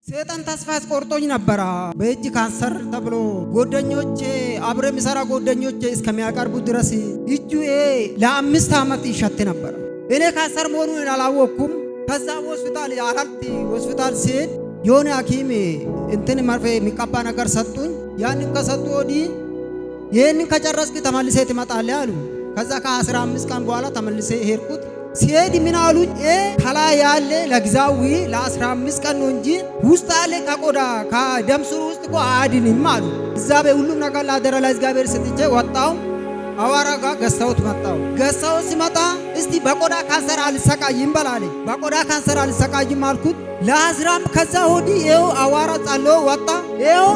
ሰይጣን ተስፋ አስቆርጦኝ ነበር። በእጅ ካንሰር ተብሎ ጓደኞቼ አብረ የሚሰራ ጓደኞቼ እስከሚያቀርቡ ድረስ እጁ ለ5 ዓመት ይሸት ነበር። እኔ ካንሰር መሆኑን አላወቅኩም። ከዛ ሆስፒታል አራልቲ ሆስፒታል ሲሄድ የሆነ ሐኪም እንትን መርፌ የሚቀባ ነገር ሰጡኝ። ያንን ከሰጡ ወዲህ ይሄንን ከጨረስክ ተመልሰህ ትመጣለህ አሉ። ከዛ ከ15 ቀን በኋላ ተመልሰ ሄድኩት። ሲሄድ ምን አሉኝ? ከላይ ያለ ለግዛዊ ለ15 ቀን ነው እንጂ ውስጥ ያለ ከቆዳ ከደም ስር ውስጥ እኮ አያድንም አሉ። እዛ ሁሉም ነገር ላደረ ለእግዚአብሔር ሰጥቼ ወጣው። አዋራ ጋር ገዝተውት መጣው። ገዝተው ሲመጣ እስቲ በቆዳ ካንሰር አልሰቃይም በላለኝ። በቆዳ ካንሰር አልሰቃይም አልኩት። ለአዝራም ከዛ ወዲህ ይኸው አዋራ ጻሎ ወጣ። ይኸው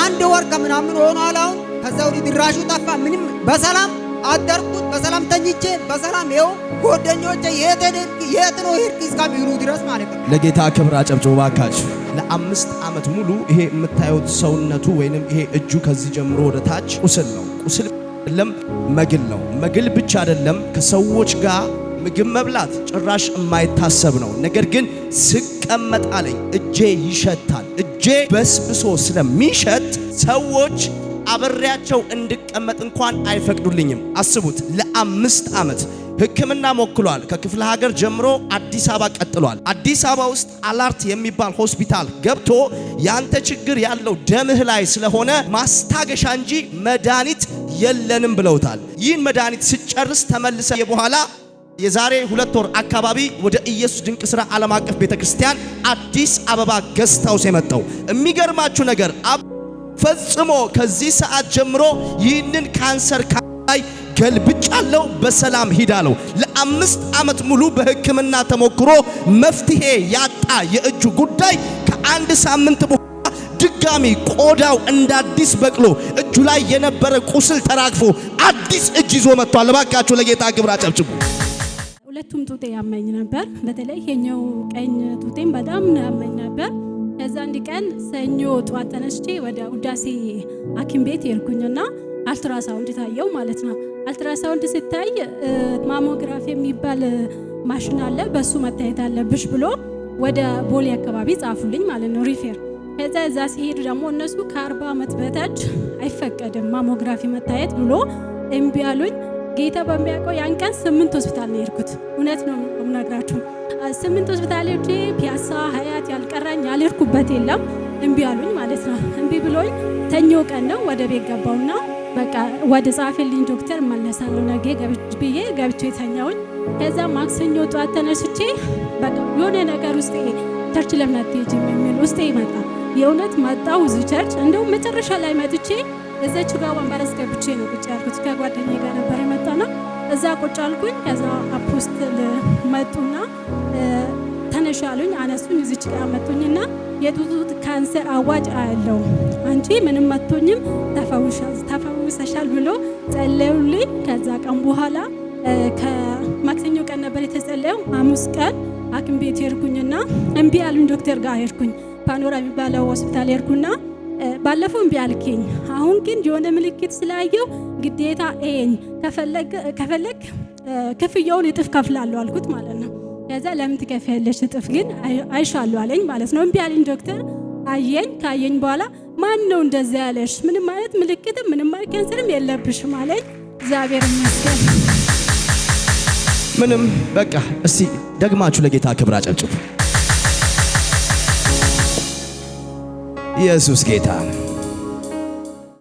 1 ወር ከምናምን ሆኗል አሁን። ከዛ ወዲህ ድራሹ ጠፋ። ምንም በሰላም አደርኩት። በሰላም ተኝቼ በሰላም ይኸው ጓደኞቼ የት ነው ሄድክ እስከሚሉ ድረስ ማለት ነው። ለጌታ ክብር አጨብጭቡ ባካችሁ። ለ5 ዓመት ሙሉ ይሄ የምታዩት ሰውነቱ ወይንም ይሄ እጁ ከዚህ ጀምሮ ወደ ታች ቁስል ነው። ቁስል አይደለም መግል ነው። መግል ብቻ አይደለም፣ ከሰዎች ጋር ምግብ መብላት ጭራሽ የማይታሰብ ነው። ነገር ግን ስቀመጥ አለኝ እጄ ይሸታል። እጄ በስብሶ ስለሚሸት ሰዎች አብሬያቸው እንድቀመጥ እንኳን አይፈቅዱልኝም። አስቡት፣ ለ5 ዓመት ሕክምና ሞክሯል። ከክፍለ ሀገር ጀምሮ አዲስ አበባ ቀጥሏል። አዲስ አበባ ውስጥ አላርት የሚባል ሆስፒታል ገብቶ ያንተ ችግር ያለው ደምህ ላይ ስለሆነ ማስታገሻ እንጂ መድኃኒት የለንም ብለውታል። ይህን መድኃኒት ስጨርስ ተመልሰ በኋላ የዛሬ 2 ወር አካባቢ ወደ ኢየሱስ ድንቅ ሥራ ዓለም አቀፍ ቤተክርስቲያን አዲስ አበባ ገስታውስ የመጣው የሚገርማችሁ ነገር ፈጽሞ ከዚህ ሰዓት ጀምሮ ይህንን ካንሰር ላይ ገልብጫለሁ፣ በሰላም ሂዳለሁ። ለ5 ዓመት ሙሉ በሕክምና ተሞክሮ መፍትሄ ያጣ የእጁ ጉዳይ ከ1 ሳምንት በኋላ ድጋሚ ቆዳው እንዳዲስ በቅሎ እጁ ላይ የነበረ ቁስል ተራግፎ አዲስ እጅ ይዞ መጥቷል። ለባካችሁ ለጌታ ክብር አጨብጭቡ። ሁለቱም ጡቴ ያመኝ ነበር። በተለይ የኛው ቀኝ ጡቴም በጣም ያመኝ ነበር። ከዛ አንድ ቀን ሰኞ ጧት ተነስቼ ወደ ውዳሴ ሐኪም ቤት ሄድኩኝና አልትራሳውንድ ታየው ማለት ነው። አልትራሳውንድ ሲታይ ማሞግራፊ የሚባል ማሽን አለ፣ በሱ መታየት አለብሽ ብሎ ወደ ቦሌ አካባቢ ጻፉልኝ ማለት ነው ሪፌር። ከዛ እዛ ሲሄድ ደግሞ እነሱ ከ40 ዓመት በታች አይፈቀድም ማሞግራፊ መታየት ብሎ እምቢ አሉኝ። ጌታ በሚያውቀው ያን ቀን 8 ሆስፒታል ነው የሄድኩት። እውነት ነው የምነግራችሁ። 8 ሆስፒታሎች ፒያሳ፣ ሀያት ያልቀራኝ ያልሄድኩበት የለም። እምቢ አሉኝ ማለት ነው። እምቢ ብሎኝ ተኞ ቀን ነው ወደ ቤት ገባውና በቃ ወደ ጻፈልኝ ዶክተር መለሳለሁ ነገ ብዬ ገብቼ ተኛውኝ። ከዛ ማክሰኞ ጧት ተነስቼ በቃ የሆነ ነገር ውስጥ ቸርች ለምን አትሄጂም የሚል ውስጥ መጣ። የእውነት መጣሁ እዚህ ቸርች። እንደውም መጨረሻ ላይ መጥቼ እዛች ጋር ወንበር አስገብቼ ነው ቁጭ ያልኩት። ከጓደኛዬ ጋር ነበር የመጣና እዛ ቁጭ አልኩኝ። ከዛ አፖስትል መጡና ተነሻሉኝ፣ አነሱኝ፣ እዚች ጋር መጡኝና የጡት ካንሰር አዋጅ አያለው አንቺ ምንም መጥቶኝም ተፈውሰሻል ብሎ ጸለዩልኝ። ከዛ ቀን በኋላ ከማክሰኞ ቀን ነበር የተጸለየው። ሐሙስ ቀን ሐኪም ቤት ሄድኩኝና እምቢ አሉኝ። ዶክተር ጋር ሄድኩኝ፣ ፓኖራ የሚባለው ሆስፒታል ሄድኩና ባለፈው እምቢ አልከኝ፣ አሁን ግን የሆነ ምልክት ስላየው ግዴታ ኤን ከፈለግ ክፍያውን እጥፍ ከፍላለሁ አልኩት ማለት ነው። ከዛ ለምን ትከፍያለሽ እጥፍ ግን አይሻለሁ አለኝ ማለት ነው። እምቢ አለኝ ዶክተር። አየኝ። ካየኝ በኋላ ማን ነው እንደዛ ያለሽ? ምንም ማለት ምልክትም ምንም ማለት ካንሰርም የለብሽም አለኝ። እግዚአብሔር ይመስገን። ምንም በቃ እስቲ ደግማችሁ ለጌታ ክብር አጨብጭቡ። ኢየሱስ ጌታ